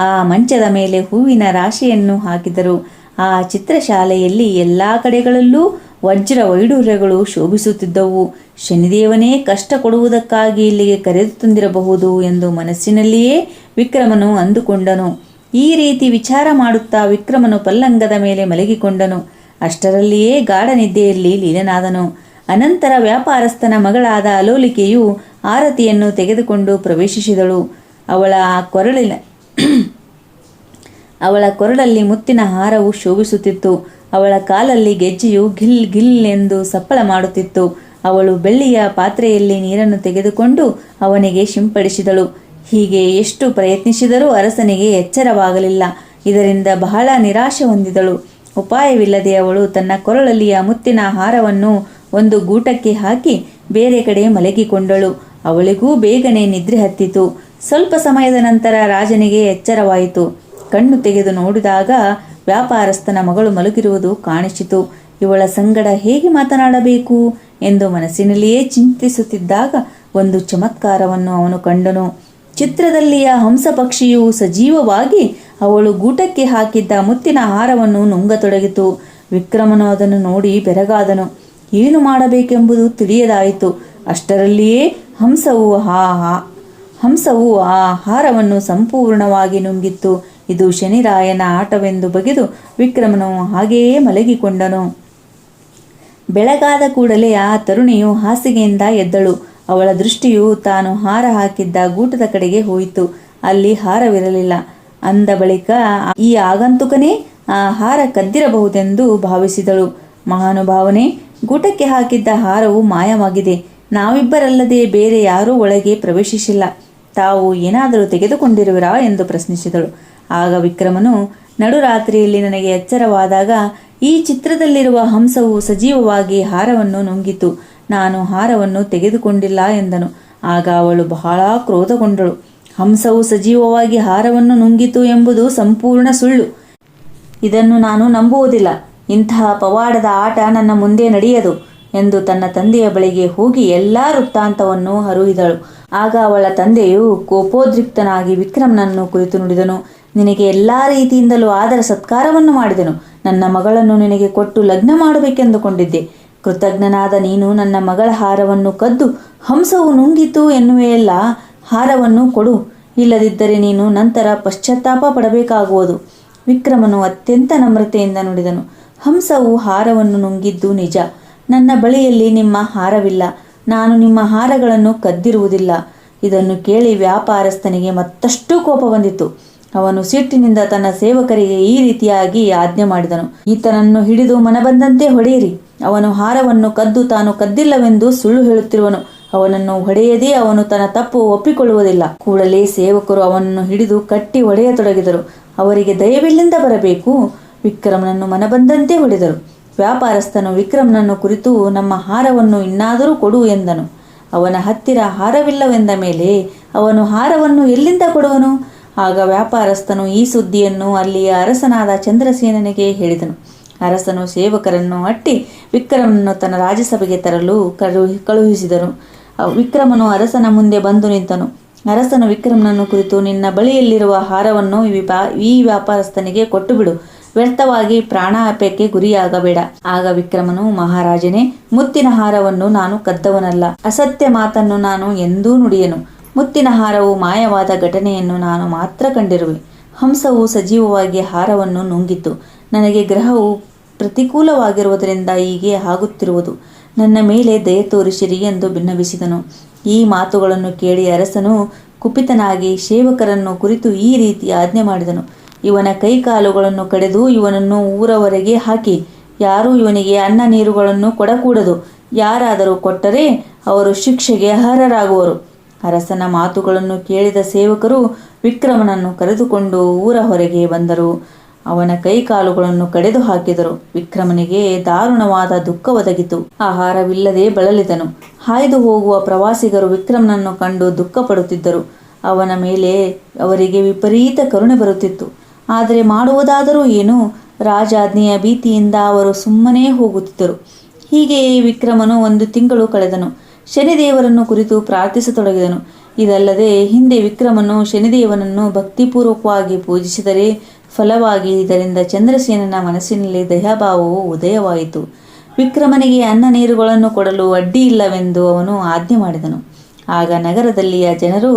ಆ ಮಂಚದ ಮೇಲೆ ಹೂವಿನ ರಾಶಿಯನ್ನು ಹಾಕಿದರು. ಆ ಚಿತ್ರಶಾಲೆಯಲ್ಲಿ ಎಲ್ಲ ಕಡೆಗಳಲ್ಲೂ ವಜ್ರ ವೈಡೂರ್ಯಗಳು ಶೋಭಿಸುತ್ತಿದ್ದವು. ಶನಿದೇವನೇ ಕಷ್ಟ ಕೊಡುವುದಕ್ಕಾಗಿ ಇಲ್ಲಿಗೆ ಕರೆದು ತಂದಿರಬಹುದು ಎಂದು ಮನಸ್ಸಿನಲ್ಲಿಯೇ ವಿಕ್ರಮನು ಅಂದುಕೊಂಡನು. ಈ ರೀತಿ ವಿಚಾರ ಮಾಡುತ್ತಾ ವಿಕ್ರಮನು ಪಲ್ಲಂಗದ ಮೇಲೆ ಮಲಗಿಕೊಂಡನು. ಅಷ್ಟರಲ್ಲಿಯೇ ಗಾಢ ನಿದ್ದೆಯಲ್ಲಿ ಲೀನನಾದನು. ಅನಂತರ ವ್ಯಾಪಾರಸ್ಥನ ಮಗಳಾದ ಅಲೋಲಿಕೆಯು ಆರತಿಯನ್ನು ತೆಗೆದುಕೊಂಡು ಪ್ರವೇಶಿಸಿದಳು. ಅವಳ ಕೊರಳಲ್ಲಿ ಮುತ್ತಿನ ಹಾರವು ಶೋಭಿಸುತ್ತಿತ್ತು. ಅವಳ ಕಾಲಲ್ಲಿ ಗೆಜ್ಜೆಯು ಗಿಲ್ ಗಿಲ್ ಎಂದು ಸಪ್ಪಳ ಮಾಡುತ್ತಿತ್ತು. ಅವಳು ಬೆಳ್ಳಿಯ ಪಾತ್ರೆಯಲ್ಲಿ ನೀರನ್ನು ತೆಗೆದುಕೊಂಡು ಅವನಿಗೆ ಸಿಂಪಡಿಸಿದಳು. ಹೀಗೆ ಎಷ್ಟು ಪ್ರಯತ್ನಿಸಿದರೂ ಅರಸನಿಗೆ ಎಚ್ಚರವಾಗಲಿಲ್ಲ. ಇದರಿಂದ ಬಹಳ ನಿರಾಶೆ ಹೊಂದಿದಳು. ಉಪಾಯವಿಲ್ಲದೆ ಅವಳು ತನ್ನ ಕೊರಳಲ್ಲಿಯ ಮುತ್ತಿನ ಹಾರವನ್ನು ಒಂದು ಗೂಟಕ್ಕೆ ಹಾಕಿ ಬೇರೆ ಕಡೆ ಮಲಗಿಕೊಂಡಳು. ಅವಳಿಗೂ ಬೇಗನೆ ನಿದ್ರೆ ಹತ್ತಿತು. ಸ್ವಲ್ಪ ಸಮಯದ ನಂತರ ರಾಜನಿಗೆ ಎಚ್ಚರವಾಯಿತು. ಕಣ್ಣು ತೆಗೆದು ನೋಡಿದಾಗ ವ್ಯಾಪಾರಸ್ಥನ ಮಗಳು ಮಲಗಿರುವುದು ಕಾಣಿಸಿತು. ಇವಳ ಸಂಗಡ ಹೇಗೆ ಮಾತನಾಡಬೇಕು ಎಂದು ಮನಸ್ಸಿನಲ್ಲಿಯೇ ಚಿಂತಿಸುತ್ತಿದ್ದಾಗ ಒಂದು ಚಮತ್ಕಾರವನ್ನು ಅವನು ಕಂಡನು. ಚಿತ್ರದಲ್ಲಿಯ ಹಂಸ ಪಕ್ಷಿಯು ಸಜೀವವಾಗಿ ಅವಳು ಗೂಟಕ್ಕೆ ಹಾಕಿದ್ದ ಮುತ್ತಿನ ಹಾರವನ್ನು ನುಂಗತೊಡಗಿತು. ವಿಕ್ರಮನು ಅದನ್ನು ನೋಡಿ ಬೆರಗಾದನು. ಏನು ಮಾಡಬೇಕೆಂಬುದು ತಿಳಿಯದಾಯಿತು. ಅಷ್ಟರಲ್ಲಿಯೇ ಹಂಸವು ಆ ಹಾರವನ್ನು ಸಂಪೂರ್ಣವಾಗಿ ನುಂಗಿತ್ತು. ಇದು ಶನಿರಾಯನ ಆಟವೆಂದು ಬಗೆದು ವಿಕ್ರಮನು ಹಾಗೆಯೇ ಮಲಗಿಕೊಂಡನು. ಬೆಳಗಾದ ಕೂಡಲೇ ಆ ತರುಣಿಯು ಹಾಸಿಗೆಯಿಂದ ಎದ್ದಳು. ಅವಳ ದೃಷ್ಟಿಯು ತಾನು ಹಾರ ಹಾಕಿದ್ದ ಗೂಟದ ಕಡೆಗೆ ಹೋಯಿತು. ಅಲ್ಲಿ ಹಾರವಿರಲಿಲ್ಲ. ಅಂದ ಬಳಿಕ ಈ ಆಗಂತುಕನೇ ಆ ಹಾರ ಕದ್ದಿರಬಹುದೆಂದು ಭಾವಿಸಿದಳು. ಮಹಾನುಭಾವನೆ, ಗೂಟಕ್ಕೆ ಹಾಕಿದ್ದ ಹಾರವು ಮಾಯವಾಗಿದೆ. ನಾವಿಬ್ಬರಲ್ಲದೆ ಬೇರೆ ಯಾರೂ ಒಳಗೆ ಪ್ರವೇಶಿಸಿಲ್ಲ. ತಾವು ಏನಾದರೂ ತೆಗೆದುಕೊಂಡಿರುವಿರಾ ಎಂದು ಪ್ರಶ್ನಿಸಿದಳು. ಆಗ ವಿಕ್ರಮನು, ನಡುರಾತ್ರಿಯಲ್ಲಿ ನನಗೆ ಎಚ್ಚರವಾದಾಗ ಈ ಚಿತ್ರದಲ್ಲಿರುವ ಹಂಸವು ಸಜೀವವಾಗಿ ಹಾರವನ್ನು ನುಂಗಿತು. ನಾನು ಹಾರವನ್ನು ತೆಗೆದುಕೊಂಡಿಲ್ಲ ಎಂದನು. ಆಗ ಅವಳು ಬಹಳ ಕ್ರೋಧಗೊಂಡಳು. ಹಂಸವು ಸಜೀವವಾಗಿ ಹಾರವನ್ನು ನುಂಗಿತು ಎಂಬುದು ಸಂಪೂರ್ಣ ಸುಳ್ಳು. ಇದನ್ನು ನಾನು ನಂಬುವುದಿಲ್ಲ. ಇಂತಹ ಪವಾಡದ ಆಟ ನನ್ನ ಮುಂದೆ ನಡೆಯದು ಎಂದು ತನ್ನ ತಂದೆಯ ಬಳಿಗೆ ಹೋಗಿ ಎಲ್ಲ ವೃತ್ತಾಂತವನ್ನು ಹರುಹಿದಳು. ಆಗ ಅವಳ ತಂದೆಯು ಕೋಪೋದ್ರಿಕ್ತನಾಗಿ ವಿಕ್ರಮನನ್ನು ಕುರಿತು ನುಡಿದನು. ನಿನಗೆ ಎಲ್ಲ ರೀತಿಯಿಂದಲೂ ಆದರ ಸತ್ಕಾರವನ್ನು ಮಾಡಿದೆನು. ನನ್ನ ಮಗಳನ್ನು ನಿನಗೆ ಕೊಟ್ಟು ಲಗ್ನ ಮಾಡಬೇಕೆಂದುಕೊಂಡಿದ್ದೆ. ಕೃತಜ್ಞನಾದ ನೀನು ನನ್ನ ಮಗಳ ಹಾರವನ್ನು ಕದ್ದು ಹಂಸವು ನುಂಗಿತು ಎನ್ನುವೆಯಲ್ಲ. ಹಾರವನ್ನು ಕೊಡು, ಇಲ್ಲದಿದ್ದರೆ ನೀನು ನಂತರ ಪಶ್ಚಾತ್ತಾಪ ಪಡಬೇಕಾಗುವುದು. ವಿಕ್ರಮನು ಅತ್ಯಂತ ನಮ್ರತೆಯಿಂದ ನುಡಿದನು. ಹಂಸವು ಹಾರವನ್ನು ನುಂಗಿದ್ದು ನಿಜ. ನನ್ನ ಬಳಿಯಲ್ಲಿ ನಿಮ್ಮ ಹಾರವಿಲ್ಲ. ನಾನು ನಿಮ್ಮ ಹಾರಗಳನ್ನು ಕದ್ದಿರುವುದಿಲ್ಲ. ಇದನ್ನು ಕೇಳಿ ವ್ಯಾಪಾರಸ್ಥನಿಗೆ ಮತ್ತಷ್ಟು ಕೋಪ ಬಂದಿತು. ಅವನು ಸಿಟ್ಟಿನಿಂದ ತನ್ನ ಸೇವಕರಿಗೆ ಈ ರೀತಿಯಾಗಿ ಆಜ್ಞೆ ಮಾಡಿದನು. ಈತನನ್ನು ಹಿಡಿದು ಮನಬಂದಂತೆ ಹೊಡೆಯಿರಿ. ಅವನು ಹಾರವನ್ನು ಕದ್ದು ತಾನು ಕದ್ದಿಲ್ಲವೆಂದು ಸುಳ್ಳು ಹೇಳುತ್ತಿರುವನು. ಅವನನ್ನು ಹೊಡೆಯದೇ ಅವನು ತನ್ನ ತಪ್ಪು ಒಪ್ಪಿಕೊಳ್ಳುವುದಿಲ್ಲ. ಕೂಡಲೇ ಸೇವಕರು ಅವನನ್ನು ಹಿಡಿದು ಕಟ್ಟಿ ಹೊಡೆಯತೊಡಗಿದರು. ಅವರಿಗೆ ದಯವಿಲ್ಲಿಂದ ಬರಬೇಕು. ವಿಕ್ರಮನನ್ನು ಮನಬಂದಂತೆ ಹೊಡೆದರು. ವ್ಯಾಪಾರಸ್ಥನು ವಿಕ್ರಮನನ್ನು ಕುರಿತು, ನಮ್ಮ ಹಾರವನ್ನು ಇನ್ನಾದರೂ ಕೊಡು ಎಂದನು. ಅವನ ಹತ್ತಿರ ಹಾರವಿಲ್ಲವೆಂದ ಮೇಲೆ ಅವನು ಹಾರವನ್ನು ಎಲ್ಲಿಂದ ಕೊಡುವನು? ಆಗ ವ್ಯಾಪಾರಸ್ಥನು ಈ ಸುದ್ದಿಯನ್ನು ಅಲ್ಲಿಯ ಅರಸನಾದ ಚಂದ್ರಸೇನನಿಗೆ ಹೇಳಿದನು. ಅರಸನು ಸೇವಕರನ್ನು ಅಟ್ಟಿ ವಿಕ್ರಮನನ್ನು ತನ್ನ ರಾಜಸಭೆಗೆ ತರಲು ಕಳುಹಿಸಿದನು. ವಿಕ್ರಮನು ಅರಸನ ಮುಂದೆ ಬಂದು ನಿಂತನು. ಅರಸನು ವಿಕ್ರಮನನ್ನು ಕುರಿತು, ನಿನ್ನ ಬಳಿಯಲ್ಲಿರುವ ಹಾರವನ್ನು ಈ ವ್ಯಾಪಾರಸ್ಥನಿಗೆ ಕೊಟ್ಟು ಬಿಡು. ವ್ಯರ್ಥವಾಗಿ ಪ್ರಾಣಾಪಾಯಕ್ಕೆ ಗುರಿಯಾಗಬೇಡ. ಆಗ ವಿಕ್ರಮನು, ಮಹಾರಾಜನೇ, ಮುತ್ತಿನ ಹಾರವನ್ನು ನಾನು ಕದ್ದವನಲ್ಲ. ಅಸತ್ಯ ಮಾತನ್ನು ನಾನು ಎಂದೂ ನುಡಿಯನು. ಮುತ್ತಿನ ಹಾರವು ಮಾಯವಾದ ಘಟನೆಯನ್ನು ನಾನು ಮಾತ್ರ ಕಂಡಿರುವೆ. ಹಂಸವು ಸಜೀವವಾಗಿ ಹಾರವನ್ನು ನುಂಗಿತು. ನನಗೆ ಗ್ರಹವು ಪ್ರತಿಕೂಲವಾಗಿರುವುದರಿಂದ ಹೀಗೆ ಆಗುತ್ತಿರುವುದು. ನನ್ನ ಮೇಲೆ ದಯೆ ತೋರಿಸಿರಿ ಎಂದು ಬಿನ್ನವಿಸಿದನು. ಈ ಮಾತುಗಳನ್ನು ಕೇಳಿ ಅರಸನು ಕುಪಿತನಾಗಿ ಸೇವಕರನ್ನು ಕುರಿತು ಈ ರೀತಿ ಆಜ್ಞೆ ಮಾಡಿದನು. ಇವನ ಕೈಕಾಲುಗಳನ್ನು ಕಡೆದು ಇವನನ್ನು ಊರವರೆಗೆ ಹಾಕಿ ಯಾರೂ ಇವನಿಗೆ ಅನ್ನ ನೀರುಗಳನ್ನು ಕೊಡಕೂಡದು. ಯಾರಾದರೂ ಕೊಟ್ಟರೆ ಅವರು ಶಿಕ್ಷೆಗೆ ಅರ್ಹರಾಗುವರು. ಅರಸನ ಮಾತುಗಳನ್ನು ಕೇಳಿದ ಸೇವಕರು ವಿಕ್ರಮನನ್ನು ಕರೆದುಕೊಂಡು ಊರ ಹೊರಗೆ ಬಂದರು. ಅವನ ಕೈಕಾಲುಗಳನ್ನು ಕಡೆದು ಹಾಕಿದರು. ವಿಕ್ರಮನಿಗೆ ದಾರುಣವಾದ ದುಃಖ ಒದಗಿತು. ಆಹಾರವಿಲ್ಲದೆ ಬಳಲಿದನು. ಹಾಯ್ದು ಹೋಗುವ ಪ್ರವಾಸಿಗರು ವಿಕ್ರಮನನ್ನು ಕಂಡು ದುಃಖ ಪಡುತ್ತಿದ್ದರು. ಅವನ ಮೇಲೆ ಅವರಿಗೆ ವಿಪರೀತ ಕರುಣೆ ಬರುತ್ತಿತ್ತು. ಆದರೆ ಮಾಡುವುದಾದರೂ ಏನು? ರಾಜಾಜ್ಞೆಯ ಭೀತಿಯಿಂದ ಅವರು ಸುಮ್ಮನೆ ಹೋಗುತ್ತಿದ್ದರು. ಹೀಗೆಯೇ ವಿಕ್ರಮನು 1 ತಿಂಗಳು ಕಳೆದನು. ಶನಿದೇವರನ್ನು ಕುರಿತು ಪ್ರಾರ್ಥಿಸತೊಡಗಿದನು. ಇದಲ್ಲದೆ ಹಿಂದೆ ವಿಕ್ರಮನು ಶನಿದೇವನನ್ನು ಭಕ್ತಿಪೂರ್ವಕವಾಗಿ ಪೂಜಿಸಿದರೆ ಫಲವಾಗಿ ಇದರಿಂದ ಚಂದ್ರಸೇನನ ಮನಸ್ಸಿನಲ್ಲಿ ದಯಾಭಾವವು ಉದಯವಾಯಿತು. ವಿಕ್ರಮನಿಗೆ ಅನ್ನ ನೀರುಗಳನ್ನು ಕೊಡಲು ಅಡ್ಡಿ ಇಲ್ಲವೆಂದು ಅವನು ಆಜ್ಞೆ ಮಾಡಿದನು. ಆಗ ನಗರದಲ್ಲಿಯ ಜನರು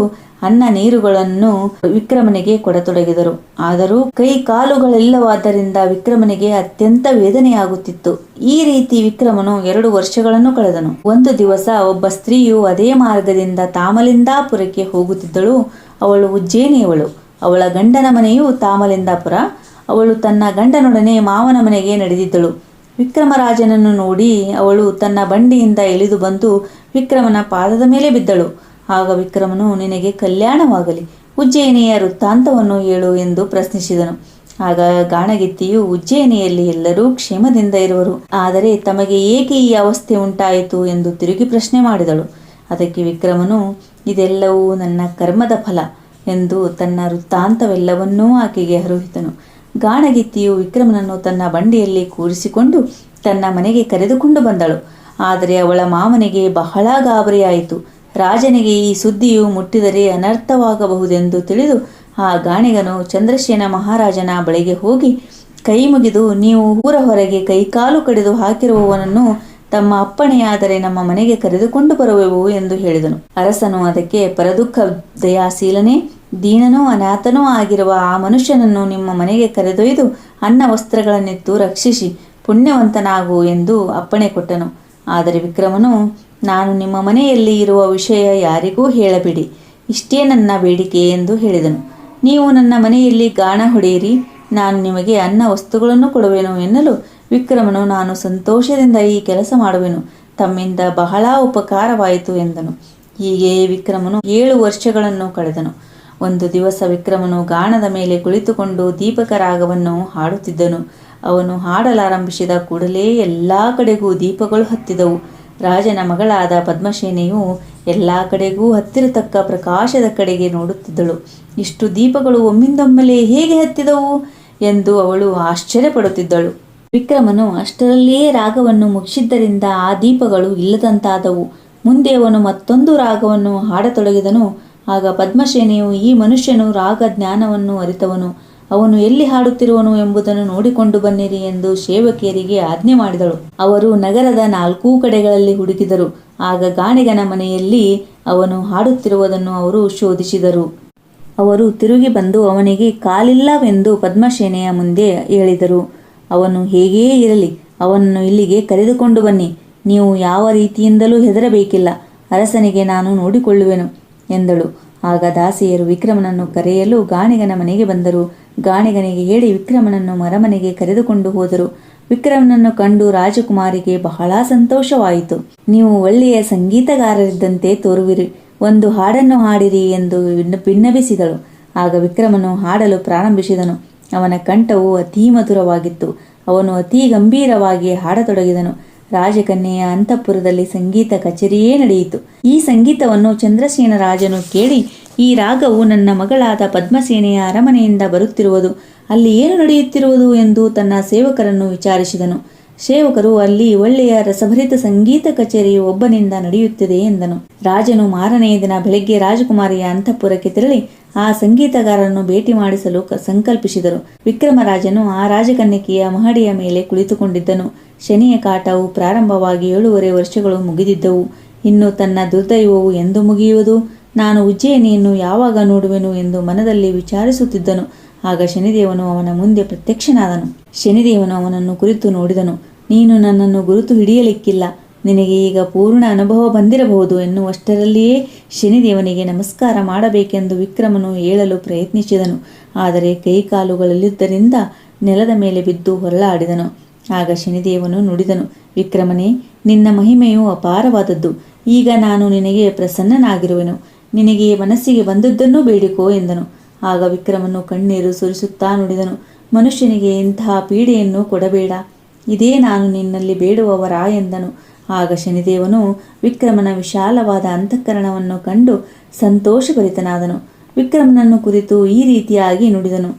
ಅನ್ನ ನೀರುಗಳನ್ನು ವಿಕ್ರಮನಿಗೆ ಕೊಡತೊಡಗಿದರು. ಆದರೂ ಕೈ ಕಾಲುಗಳಿಲ್ಲವಾದ್ದರಿಂದ ವಿಕ್ರಮನಿಗೆ ಅತ್ಯಂತ ವೇದನೆಯಾಗುತ್ತಿತ್ತು. ಈ ರೀತಿ ವಿಕ್ರಮನು 2 ವರ್ಷಗಳನ್ನು ಕಳೆದನು. ಒಂದು ದಿವಸ ಒಬ್ಬ ಸ್ತ್ರೀಯು ಅದೇ ಮಾರ್ಗದಿಂದ ತಾಮಲಿಂದಾಪುರಕ್ಕೆ ಹೋಗುತ್ತಿದ್ದಳು. ಅವಳು ಉಜ್ಜಯಿನಿಯವಳು. ಅವಳ ಗಂಡನ ಮನೆಯು ತಾಮಲಿಂದಾಪುರ. ಅವಳು ತನ್ನ ಗಂಡನೊಡನೆ ಮಾವನ ಮನೆಗೆ ನಡೆದಿದ್ದಳು. ವಿಕ್ರಮರಾಜನನ್ನು ನೋಡಿ ಅವಳು ತನ್ನ ಬಂಡಿಯಿಂದ ಇಳಿದು ಬಂದು ವಿಕ್ರಮನ ಪಾದದ ಮೇಲೆ ಬಿದ್ದಳು. ಆಗ ವಿಕ್ರಮನು, ನಿನಗೆ ಕಲ್ಯಾಣವಾಗಲಿ, ಉಜ್ಜಯಿನಿಯ ವೃತ್ತಾಂತವನ್ನು ಹೇಳು ಎಂದು ಪ್ರಶ್ನಿಸಿದನು. ಆಗ ಗಾಣಗಿತ್ತಿಯು, ಉಜ್ಜಯಿನಿಯಲ್ಲಿ ಎಲ್ಲರೂ ಕ್ಷೇಮದಿಂದ ಇರುವರು, ಆದರೆ ತಮಗೆ ಏಕೆ ಈ ಅವಸ್ಥೆ ಉಂಟಾಯಿತು ಎಂದು ತಿರುಗಿ ಪ್ರಶ್ನೆ ಮಾಡಿದಳು. ಅದಕ್ಕೆ ವಿಕ್ರಮನು, ಇದೆಲ್ಲವೂ ನನ್ನ ಕರ್ಮದ ಫಲ ಎಂದು ತನ್ನ ವೃತ್ತಾಂತವೆಲ್ಲವನ್ನೂ ಆಕೆಗೆ ಹರುಹಿತನು. ಗಾಣಗಿತ್ತಿಯು ವಿಕ್ರಮನನ್ನು ತನ್ನ ಬಂಡಿಯಲ್ಲಿ ಕೂರಿಸಿಕೊಂಡು ತನ್ನ ಮನೆಗೆ ಕರೆದುಕೊಂಡು ಬಂದಳು. ಆದರೆ ಅವಳ ಮಾವನಿಗೆ ಬಹಳ ಗಾಬರಿಯಾಯಿತು. ರಾಜನಿಗೆ ಈ ಸುದ್ದಿಯು ಮುಟ್ಟಿದರೆ ಅನರ್ಥವಾಗಬಹುದೆಂದು ತಿಳಿದು ಆ ಗಾಣಿಗನು ಚಂದ್ರಸೇನ ಮಹಾರಾಜನ ಬಳಿಗೆ ಹೋಗಿ ಕೈ ಮುಗಿದು, ನೀವು ಊರ ಹೊರಗೆ ಕೈಕಾಲು ಕಡಿದು ಹಾಕಿರುವವನನ್ನು ತಮ್ಮ ಅಪ್ಪಣೆಯಾದರೆ ನಮ್ಮ ಮನೆಗೆ ಕರೆದುಕೊಂಡು ಬರುವೆವು ಎಂದು ಹೇಳಿದನು. ಅರಸನು ಅದಕ್ಕೆ, ಪರದುಃಖ ದಯಾಶೀಲನೇ, ದೀನನೂ ಅನಾಥನೂ ಆಗಿರುವ ಆ ಮನುಷ್ಯನನ್ನು ನಿಮ್ಮ ಮನೆಗೆ ಕರೆದೊಯ್ದು ಅನ್ನ ವಸ್ತ್ರಗಳನ್ನಿತ್ತು ರಕ್ಷಿಸಿ ಪುಣ್ಯವಂತನಾಗು ಎಂದು ಅಪ್ಪಣೆ ಕೊಟ್ಟನು. ಆದರೆ ವಿಕ್ರಮನು, ನಾನು ನಿಮ್ಮ ಮನೆಯಲ್ಲಿ ಇರುವ ವಿಷಯ ಯಾರಿಗೂ ಹೇಳಬೇಡಿ, ಇಷ್ಟೇ ನನ್ನ ಬೇಡಿಕೆ ಎಂದು ಹೇಳಿದನು. ನೀವು ನನ್ನ ಮನೆಯಲ್ಲಿ ಗಾಣ ಹೊಡೆಯಿರಿ, ನಾನು ನಿಮಗೆ ಅನ್ನ ವಸ್ತುಗಳನ್ನು ಕೊಡುವೆನು ಎನ್ನಲು ವಿಕ್ರಮನು, ನಾನು ಸಂತೋಷದಿಂದ ಈ ಕೆಲಸ ಮಾಡುವೆನು, ತಮ್ಮಿಂದ ಬಹಳ ಉಪಕಾರವಾಯಿತು ಎಂದನು. ಹೀಗೆ ವಿಕ್ರಮನು 7 ವರ್ಷಗಳನ್ನು ಕಳೆದನು. ಒಂದು ದಿವಸ ವಿಕ್ರಮನು ಗಾಣದ ಮೇಲೆ ಕುಳಿತುಕೊಂಡು ದೀಪಕ ರಾಗವನ್ನು ಹಾಡುತ್ತಿದ್ದನು. ಅವನು ಹಾಡಲಾರಂಭಿಸಿದ ಕೂಡಲೇ ಎಲ್ಲ ಕಡೆಗೂ ದೀಪಗಳು ಹತ್ತಿದವು. ರಾಜನ ಮಗಳಾದ ಪದ್ಮಸೇನೆಯು ಎಲ್ಲ ಕಡೆಗೂ ಹತ್ತಿರತಕ್ಕ ಪ್ರಕಾಶದ ಕಡೆಗೆ ನೋಡುತ್ತಿದ್ದಳು. ಇಷ್ಟು ದೀಪಗಳು ಒಮ್ಮಿಂದೊಮ್ಮೆಲೆ ಹೇಗೆ ಹತ್ತಿದವು ಎಂದು ಅವಳು ಆಶ್ಚರ್ಯಪಡುತ್ತಿದ್ದಳು. ವಿಕ್ರಮನು ಅಷ್ಟರಲ್ಲಿಯೇ ರಾಗವನ್ನು ಮುಗಿಸಿದ್ದರಿಂದ ಆ ದೀಪಗಳು ಇಲ್ಲದಂತಾದವು. ಮುಂದೆ ಅವನು ಮತ್ತೊಂದು ರಾಗವನ್ನು ಹಾಡತೊಡಗಿದನು. ಆಗ ಪದ್ಮಸೇನೆಯು, ಈ ಮನುಷ್ಯನು ರಾಗ ಜ್ಞಾನವನ್ನು ಅರಿತವನು, ಅವನು ಎಲ್ಲಿ ಹಾಡುತ್ತಿರುವನು ಎಂಬುದನ್ನು ನೋಡಿಕೊಂಡು ಬನ್ನಿರಿ ಎಂದು ಸೇವಕಿಯರಿಗೆ ಆಜ್ಞೆ ಮಾಡಿದಳು. ಅವರು ನಗರದ 4 ಕಡೆಗಳಲ್ಲಿ ಹುಡುಕಿದರು. ಆಗ ಗಾಣಿಗನ ಮನೆಯಲ್ಲಿ ಅವನು ಹಾಡುತ್ತಿರುವುದನ್ನು ಅವರು ಶೋಧಿಸಿದರು. ಅವರು ತಿರುಗಿ ಬಂದು ಅವನಿಗೆ ಕಾಲಿಲ್ಲವೆಂದು ಪದ್ಮಸೇನೆಯ ಮುಂದೆ ಹೇಳಿದರು. ಅವನು ಹೇಗೇ ಇರಲಿ, ಅವನನ್ನು ಇಲ್ಲಿಗೆ ಕರೆದುಕೊಂಡು ಬನ್ನಿ. ನೀವು ಯಾವ ರೀತಿಯಿಂದಲೂ ಹೆದರಬೇಕಿಲ್ಲ, ಅರಸನಿಗೆ ನಾನು ನೋಡಿಕೊಳ್ಳುವೆನು ಎಂದಳು. ಆಗ ದಾಸಿಯರು ವಿಕ್ರಮನನ್ನು ಕರೆಯಲು ಗಾಣಿಗನ ಮನೆಗೆ ಬಂದರು. ಗಾಣಿಗನಿಗೆ ಹೇಳಿ ವಿಕ್ರಮನನ್ನು ಅರಮನೆಗೆ ಕರೆದುಕೊಂಡು ಹೋದರು. ವಿಕ್ರಮನನ್ನು ಕಂಡು ರಾಜಕುಮಾರಿಗೆ ಬಹಳ ಸಂತೋಷವಾಯಿತು. ನೀವು ಒಳ್ಳೆಯ ಸಂಗೀತಗಾರರಿದ್ದಂತೆ ತೋರುವಿರಿ, ಒಂದು ಹಾಡನ್ನು ಹಾಡಿರಿ ಎಂದು ಭಿನ್ನಬಿಸಿದಳು. ಆಗ ವಿಕ್ರಮನು ಹಾಡಲು ಪ್ರಾರಂಭಿಸಿದನು. ಅವನ ಕಂಠವು ಅತೀ ಮಧುರವಾಗಿತ್ತು. ಅವನು ಅತೀ ಗಂಭೀರವಾಗಿ ಹಾಡತೊಡಗಿದನು. ರಾಜಕನ್ಯೆಯ ಅಂತಃಪುರದಲ್ಲಿ ಸಂಗೀತ ಕಚೇರಿಯೇ ನಡೆಯಿತು. ಈ ಸಂಗೀತವನ್ನು ಚಂದ್ರಸೇನ ರಾಜನು ಕೇಳಿ, ಈ ರಾಗವು ನನ್ನ ಮಗಳಾದ ಪದ್ಮಸೇನೆಯ ಅರಮನೆಯಿಂದ ಬರುತ್ತಿರುವುದು, ಅಲ್ಲಿ ಏನು ನಡೆಯುತ್ತಿರುವುದು ಎಂದು ತನ್ನ ಸೇವಕರನ್ನು ವಿಚಾರಿಸಿದನು. ಸೇವಕರು, ಅಲ್ಲಿ ಒಳ್ಳೆಯ ರಸಭರಿತ ಸಂಗೀತ ಕಚೇರಿಯು ಒಬ್ಬನಿಂದ ನಡೆಯುತ್ತಿದೆ ಎಂದನು. ರಾಜನು ಮಾರನೆಯ ದಿನ ಬೆಳಗ್ಗೆ ರಾಜಕುಮಾರಿಯ ಅಂತಃಪುರಕ್ಕೆ ತೆರಳಿ ಆ ಸಂಗೀತಗಾರರನ್ನು ಭೇಟಿ ಮಾಡಿಸಲು ಸಂಕಲ್ಪಿಸಿದರು. ವಿಕ್ರಮರಾಜನು ಆ ರಾಜಕನ್ಯಕೆಯ ಮಹಡಿಯ ಮೇಲೆ ಕುಳಿತುಕೊಂಡಿದ್ದನು. ಶನಿಯ ಕಾಟವು ಪ್ರಾರಂಭವಾಗಿ 7.5 ವರ್ಷಗಳು ಮುಗಿದಿದ್ದವು. ಇನ್ನು ತನ್ನ ದುರ್ದೈವವು ಎಂದು ಮುಗಿಯುವುದು, ನಾನು ಉಜ್ಜಯಿನಿಯನ್ನು ಯಾವಾಗ ನೋಡುವೆನು ಎಂದು ಮನದಲ್ಲಿ ವಿಚಾರಿಸುತ್ತಿದ್ದನು. ಆಗ ಶನಿದೇವನು ಅವನ ಮುಂದೆ ಪ್ರತ್ಯಕ್ಷನಾದನು. ಶನಿದೇವನು ಅವನನ್ನು ಕುರಿತು ನೋಡಿದನು. ನೀನು ನನ್ನನ್ನು ಗುರುತು ಹಿಡಿಯಲಿಕ್ಕಿಲ್ಲ, ನಿನಗೆ ಈಗ ಪೂರ್ಣ ಅನುಭವ ಬಂದಿರಬಹುದು ಎನ್ನುವಷ್ಟರಲ್ಲಿಯೇ ಶನಿದೇವನಿಗೆ ನಮಸ್ಕಾರ ಮಾಡಬೇಕೆಂದು ವಿಕ್ರಮನು ಹೇಳಲು ಪ್ರಯತ್ನಿಸಿದನು. ಆದರೆ ಕೈಕಾಲುಗಳಲ್ಲಿದ್ದರಿಂದ ನೆಲದ ಮೇಲೆ ಬಿದ್ದು ಹೊರಳಾಡಿದನು. ಆಗ ಶನಿದೇವನು ನುಡಿದನು, ವಿಕ್ರಮನೇ, ನಿನ್ನ ಮಹಿಮೆಯು ಅಪಾರವಾದದ್ದು. ಈಗ ನಾನು ನಿನಗೆ ಪ್ರಸನ್ನನಾಗಿರುವೆನು. ನಿನಗೆ ಮನಸ್ಸಿಗೆ ಬಂದದ್ದನ್ನು ಬೇಡಿಕೋ ಎಂದನು. ಆಗ ವಿಕ್ರಮನು ಕಣ್ಣೀರು ಸುರಿಸುತ್ತಾ ನುಡಿದನು, ಮನುಷ್ಯನಿಗೆ ಇಂತಹ ಪೀಡೆಯನ್ನು ಕೊಡಬೇಡ, ಇದೇ ನಾನು ನಿನ್ನಲ್ಲಿ ಬೇಡುವವರ ಎಂದನು. ಆಗ ಶನಿದೇವನು ವಿಕ್ರಮನ ವಿಶಾಲವಾದ ಅಂತಃಕರಣವನ್ನು ಕಂಡು ಸಂತೋಷಭರಿತನಾದನು. ವಿಕ್ರಮನನ್ನು ಕುರಿತು ಈ ರೀತಿಯಾಗಿ ನುಡಿದನು,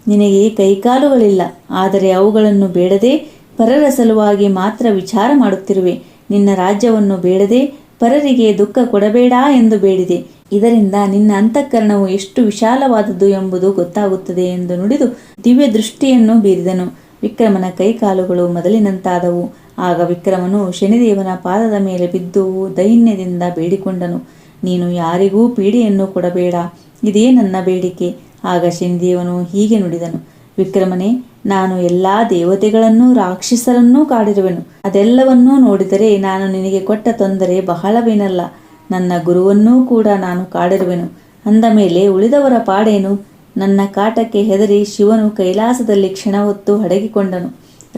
ನಿನಗೆ ಕೈಕಾಲುಗಳಿಲ್ಲ, ಆದರೆ ಅವುಗಳನ್ನು ಬೇಡದೆ ಪರರ ಸಲುವಾಗಿ ಮಾತ್ರ ವಿಚಾರ ಮಾಡುತ್ತಿರುವೆ. ನಿನ್ನ ರಾಜ್ಯವನ್ನು ಬೇಡದೆ ಪರರಿಗೆ ದುಃಖ ಕೊಡಬೇಡ ಎಂದು ಬೇಡಿದೆ. ಇದರಿಂದ ನಿನ್ನ ಅಂತಃಕರಣವು ಎಷ್ಟು ವಿಶಾಲವಾದದ್ದು ಎಂಬುದು ಗೊತ್ತಾಗುತ್ತದೆ ಎಂದು ನುಡಿದು ದಿವ್ಯ ದೃಷ್ಟಿಯನ್ನು ಬೀರಿದನು. ವಿಕ್ರಮನ ಕೈಕಾಲುಗಳು ಮೊದಲಿನಂತಾದವು. ಆಗ ವಿಕ್ರಮನು ಶನಿದೇವನ ಪಾದದ ಮೇಲೆ ಬಿದ್ದು ದೈನ್ಯದಿಂದ ಬೇಡಿಕೊಂಡನು. ನೀನು ಯಾರಿಗೂ ಪೀಡೆಯನ್ನು ಕೊಡಬೇಡ, ಇದೇ ನನ್ನ ಬೇಡಿಕೆ. ಆಗ ಶನಿದೇವನು ಹೀಗೆ ನುಡಿದನು, ವಿಕ್ರಮನೇ, ನಾನು ಎಲ್ಲ ದೇವತೆಗಳನ್ನೂ ರಾಕ್ಷಸರನ್ನೂ ಕಾಡಿರುವೆನು. ಅದೆಲ್ಲವನ್ನೂ ನೋಡಿದರೆ ನಾನು ನಿನಗೆ ಕೊಟ್ಟ ತೊಂದರೆ ಬಹಳವೇನಲ್ಲ. ನನ್ನ ಗುರುವನ್ನೂ ಕೂಡ ನಾನು ಕಾಡಿರುವೆನು. ಅಂದ ಮೇಲೆ ಉಳಿದವರ ಪಾಡೇನು? ನನ್ನ ಕಾಟಕ್ಕೆ ಹೆದರಿ ಶಿವನು ಕೈಲಾಸದಲ್ಲಿ ಕ್ಷಣ ಹೊತ್ತು ಅಡಗಿಕೊಂಡನು.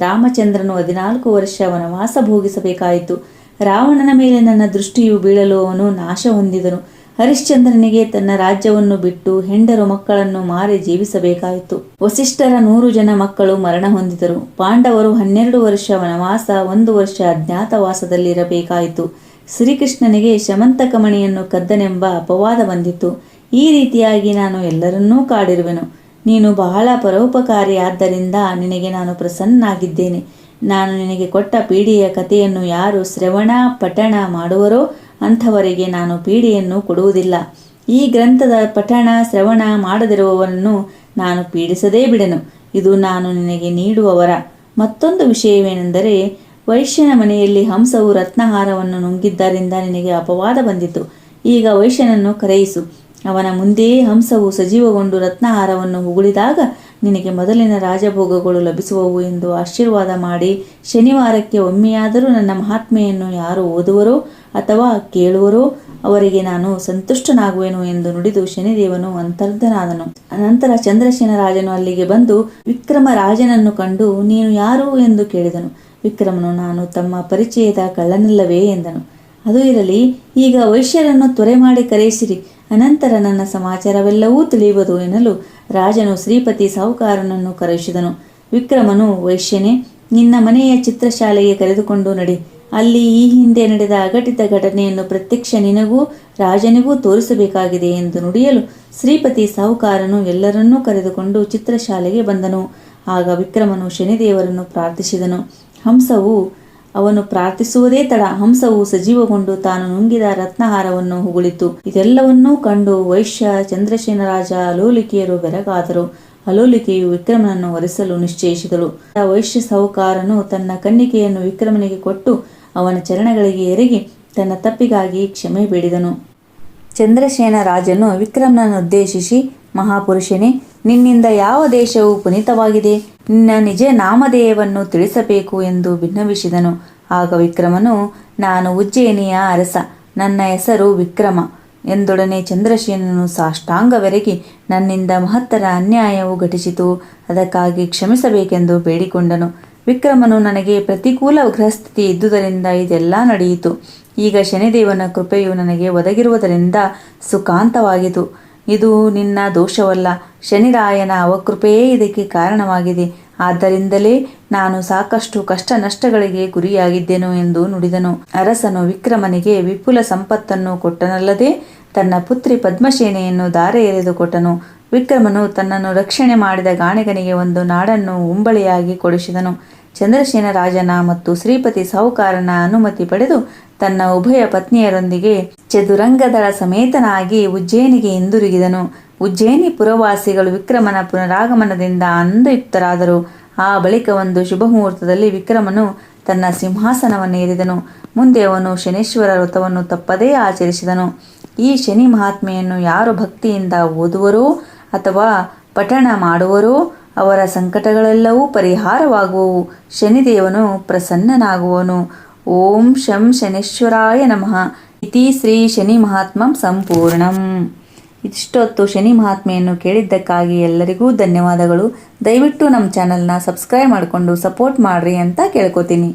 ರಾಮಚಂದ್ರನು 14 ವರ್ಷ ವನವಾಸ ಭೋಗಿಸಬೇಕಾಯಿತು. ರಾವಣನ ಮೇಲೆ ನನ್ನ ದೃಷ್ಟಿಯು ಬೀಳಲು ಅವನು ನಾಶ ಹೊಂದಿದನು. ಹರಿಶ್ಚಂದ್ರನಿಗೆ ತನ್ನ ರಾಜ್ಯವನ್ನು ಬಿಟ್ಟು ಹೆಂಡರು ಮಕ್ಕಳನ್ನು ಮಾರಿ ಜೀವಿಸಬೇಕಾಯಿತು. ವಸಿಷ್ಠರ 100 ಜನ ಮಕ್ಕಳು ಮರಣ ಹೊಂದಿದರು. ಪಾಂಡವರು 12 ವರ್ಷ ವನವಾಸ, 1 ವರ್ಷ ಅಜ್ಞಾತವಾಸದಲ್ಲಿರಬೇಕಾಯಿತು. ಶ್ರೀಕೃಷ್ಣನಿಗೆ ಶಮಂತಕಮಣಿಯನ್ನು ಕದ್ದನೆಂಬ ಅಪವಾದ ಬಂದಿತು. ಈ ರೀತಿಯಾಗಿ ನಾನು ಎಲ್ಲರನ್ನೂ ಕಾಡಿರುವೆನು. ನೀನು ಬಹಳ ಪರೋಪಕಾರಿಯಾದ್ದರಿಂದ ನಿನಗೆ ನಾನು ಪ್ರಸನ್ನನಾಗಿದ್ದೇನೆ. ನಾನು ನಿನಗೆ ಕೊಟ್ಟ ಪೀಡೆಯ ಕಥೆಯನ್ನು ಯಾರು ಶ್ರವಣ ಪಠಣ ಮಾಡುವರೋ ಅಂಥವರಿಗೆ ನಾನು ಪೀಡೆಯನ್ನು ಕೊಡುವುದಿಲ್ಲ. ಈ ಗ್ರಂಥದ ಪಠಣ ಶ್ರವಣ ಮಾಡದಿರುವವರನ್ನು ನಾನು ಪೀಡಿಸದೇ ಬಿಡೆನು. ಇದು ನಾನು ನಿನಗೆ ನೀಡುವ ವರ. ಮತ್ತೊಂದು ವಿಷಯವೇನೆಂದರೆ, ವೈಶ್ಯನ ಮನೆಯಲ್ಲಿ ಹಂಸವು ರತ್ನಹಾರವನ್ನು ನುಂಗಿದ್ದರಿಂದ ನಿನಗೆ ಅಪವಾದ ಬಂದಿತು. ಈಗ ವೈಶ್ಯನನ್ನು ಕರೆಯಿಸು. ಅವನ ಮುಂದೆಯೇ ಹಂಸವು ಸಜೀವಗೊಂಡು ರತ್ನಹಾರವನ್ನು ಉಗುಳಿದಾಗ ನಿನಗೆ ಮೊದಲಿನ ರಾಜಭೋಗಗಳು ಲಭಿಸುವವು ಎಂದು ಆಶೀರ್ವಾದ ಮಾಡಿ, ಶನಿವಾರಕ್ಕೆ ಒಮ್ಮೆಯಾದರೂ ನನ್ನ ಮಹಾತ್ಮೆಯನ್ನು ಯಾರು ಓದುವರೋ ಅಥವಾ ಕೇಳುವರೋ ಅವರಿಗೆ ನಾನು ಸಂತುಷ್ಟನಾಗುವೆನು ಎಂದು ನುಡಿದು ಶನಿದೇವನು ಅಂತರ್ಧನಾದನು. ನಂತರ ಚಂದ್ರಸೇನ ರಾಜನು ಅಲ್ಲಿಗೆ ಬಂದು ವಿಕ್ರಮ ರಾಜನನ್ನು ಕಂಡು, ನೀನು ಯಾರು ಎಂದು ಕೇಳಿದನು. ವಿಕ್ರಮನು, ನಾನು ತಮ್ಮ ಪರಿಚಯದ ಕಳ್ಳನಲ್ಲವೇ ಎಂದನು. ಅದು ಇರಲಿ, ಈಗ ವೈಶ್ಯರನ್ನು ತ್ವರೆ ಮಾಡಿ ಕರೆಯಿಸಿರಿ, ಅನಂತರ ನನ್ನ ಸಮಾಚಾರವೆಲ್ಲವೂ ತಿಳಿಯುವುದು ಎನ್ನಲು ರಾಜನು ಶ್ರೀಪತಿ ಸಾಹುಕಾರನನ್ನು ಕರೆಯಿಸಿದನು. ವಿಕ್ರಮನು, ವೈಶ್ಯನೇ, ನಿನ್ನ ಮನೆಯ ಚಿತ್ರಶಾಲೆಗೆ ಕರೆದುಕೊಂಡು ನಡಿ. ಅಲ್ಲಿ ಈ ಹಿಂದೆ ನಡೆದ ಅಘಟಿತ ಘಟನೆಯನ್ನು ಪ್ರತ್ಯಕ್ಷ ನಿನಗೂ ರಾಜನಿಗೂ ತೋರಿಸಬೇಕಾಗಿದೆ ಎಂದು ನುಡಿಯಲು ಶ್ರೀಪತಿ ಸಾಹುಕಾರನು ಎಲ್ಲರನ್ನೂ ಕರೆದುಕೊಂಡು ಚಿತ್ರಶಾಲೆಗೆ ಬಂದನು. ಆಗ ವಿಕ್ರಮನು ಶನಿದೇವರನ್ನು ಪ್ರಾರ್ಥಿಸಿದನು. ಅವನು ಪ್ರಾರ್ಥಿಸುವುದೇ ತಡ, ಹಂಸವು ಸಜೀವಗೊಂಡು ತಾನು ನುಂಗಿದ ರತ್ನಹಾರವನ್ನು ಉಗುಳಿತು. ಇದೆಲ್ಲವನ್ನೂ ಕಂಡು ವೈಶ್ಯ, ಚಂದ್ರಸೇನ ರಾಜ, ಅಲೋಲಿಕೆಯರು ಬೆರಗಾದರು. ಅಲೋಲಿಕೆಯು ವಿಕ್ರಮನನ್ನು ವರಿಸಲು ನಿಶ್ಚಯಿಸಿದಳು. ವೈಶ್ಯ ಸಾಹುಕಾರನು ತನ್ನ ಕನ್ನಿಕೆಯನ್ನು ವಿಕ್ರಮನಿಗೆ ಕೊಟ್ಟು ಅವನ ಚರಣಗಳಿಗೆ ಎರಗಿ ತನ್ನ ತಪ್ಪಿಗಾಗಿ ಕ್ಷಮೆ ಬೇಡಿದನು. ಚಂದ್ರಸೇನ ರಾಜನು ವಿಕ್ರಮನನ್ನು ಉದ್ದೇಶಿಸಿ, ಮಹಾಪುರುಷನೇ, ನಿನ್ನಿಂದ ಯಾವ ದೇಶವು ಪುನೀತವಾಗಿದೆ? ನಿನ್ನ ನಿಜ ನಾಮಧೇಯವನ್ನು ತಿಳಿಸಬೇಕು ಎಂದು ಬಿನ್ನವಿಸಿದನು. ಆಗ ವಿಕ್ರಮನು, ನಾನು ಉಜ್ಜಯಿನಿಯ ಅರಸ, ನನ್ನ ಹೆಸರು ವಿಕ್ರಮ ಎಂದೊಡನೆ ಚಂದ್ರಸೇನನು ಸಾಷ್ಟಾಂಗವೆರಗಿ, ನನ್ನಿಂದ ಮಹತ್ತರ ಅನ್ಯಾಯವು ಘಟಿಸಿತು, ಅದಕ್ಕಾಗಿ ಕ್ಷಮಿಸಬೇಕೆಂದು ಬೇಡಿಕೊಂಡನು. ವಿಕ್ರಮನು, ನನಗೆ ಪ್ರತಿಕೂಲ ಗ್ರಹಸ್ಥಿತಿ ಇದ್ದುದರಿಂದ ಇದೆಲ್ಲ ನಡೆಯಿತು. ಈಗ ಶನಿದೇವನ ಕೃಪೆಯು ನನಗೆ ಒದಗಿರುವುದರಿಂದ ಸುಖಾಂತವಾಗಿತು. ಇದು ನಿನ್ನ ದೋಷವಲ್ಲ, ಶನಿರಾಯನ ಅವಕೃಪೆಯೇ ಇದಕ್ಕೆ ಕಾರಣವಾಗಿದೆ. ಆದ್ದರಿಂದಲೇ ನಾನು ಸಾಕಷ್ಟು ಕಷ್ಟ ನಷ್ಟಗಳಿಗೆ ಗುರಿಯಾಗಿದ್ದೆನು ಎಂದು ನುಡಿದನು. ಅರಸನು ವಿಕ್ರಮನಿಗೆ ವಿಪುಲ ಸಂಪತ್ತನ್ನು ಕೊಟ್ಟನಲ್ಲದೆ ತನ್ನ ಪುತ್ರಿ ಪದ್ಮಸೇನೆಯನ್ನು ಧಾರೆ ಎರೆದು ಕೊಟ್ಟನು. ವಿಕ್ರಮನು ತನ್ನನ್ನು ರಕ್ಷಣೆ ಮಾಡಿದ ಗಾಣಿಗನಿಗೆ ಒಂದು ನಾಡನ್ನು ಉಂಬಳಿಯಾಗಿ ಕೊಡಿಸಿದನು. ಚಂದ್ರಸೇನ ರಾಜನ ಮತ್ತು ಶ್ರೀಪತಿ ಸಾಹುಕಾರನ ಅನುಮತಿ ಪಡೆದು ತನ್ನ ಉಭಯ ಪತ್ನಿಯರೊಂದಿಗೆ ಚದುರಂಗದಳ ಸಮೇತನಾಗಿ ಉಜ್ಜಯಿನಿಗೆ ಹಿಂದಿರುಗಿದನು. ಉಜ್ಜಯಿನಿ ಪುರವಾಸಿಗಳು ವಿಕ್ರಮನ ಪುನರಾಗಮನದಿಂದ ಆನಂದಯುಕ್ತರಾದರು. ಆ ಬಳಿಕ ಒಂದು ಶುಭ ಮುಹೂರ್ತದಲ್ಲಿ ವಿಕ್ರಮನು ತನ್ನ ಸಿಂಹಾಸನವನ್ನೇರಿದನು. ಮುಂದೆ ಅವನು ಶನೀಶ್ವರ ವ್ರತವನ್ನು ತಪ್ಪದೇ ಆಚರಿಸಿದನು. ಈ ಶನಿ ಮಹಾತ್ಮೆಯನ್ನು ಯಾರು ಭಕ್ತಿಯಿಂದ ಓದುವರೋ ಅಥವಾ ಪಠಣ ಮಾಡುವರೋ ಅವರ ಸಂಕಟಗಳೆಲ್ಲವೂ ಪರಿಹಾರವಾಗುವವು. ಶನಿದೇವನು ಪ್ರಸನ್ನನಾಗುವನು. ಓಂ ಶಂ ಶನೀಶ್ವರಾಯ ನಮಃ. ಇತಿ ಶ್ರೀ ಶನಿ ಮಹಾತ್ಮಂ ಸಂಪೂರ್ಣಂ. ಇಷ್ಟೊತ್ತು ಶನಿ ಮಹಾತ್ಮೆಯನ್ನು ಕೇಳಿದ್ದಕ್ಕಾಗಿ ಎಲ್ಲರಿಗೂ ಧನ್ಯವಾದಗಳು. ದಯವಿಟ್ಟು ನಮ್ಮ ಚಾನಲ್ನ ಸಬ್ಸ್ಕ್ರೈಬ್ ಮಾಡಿಕೊಂಡು ಸಪೋರ್ಟ್ ಮಾಡಿರಿ ಅಂತ ಕೇಳ್ಕೊತೀನಿ.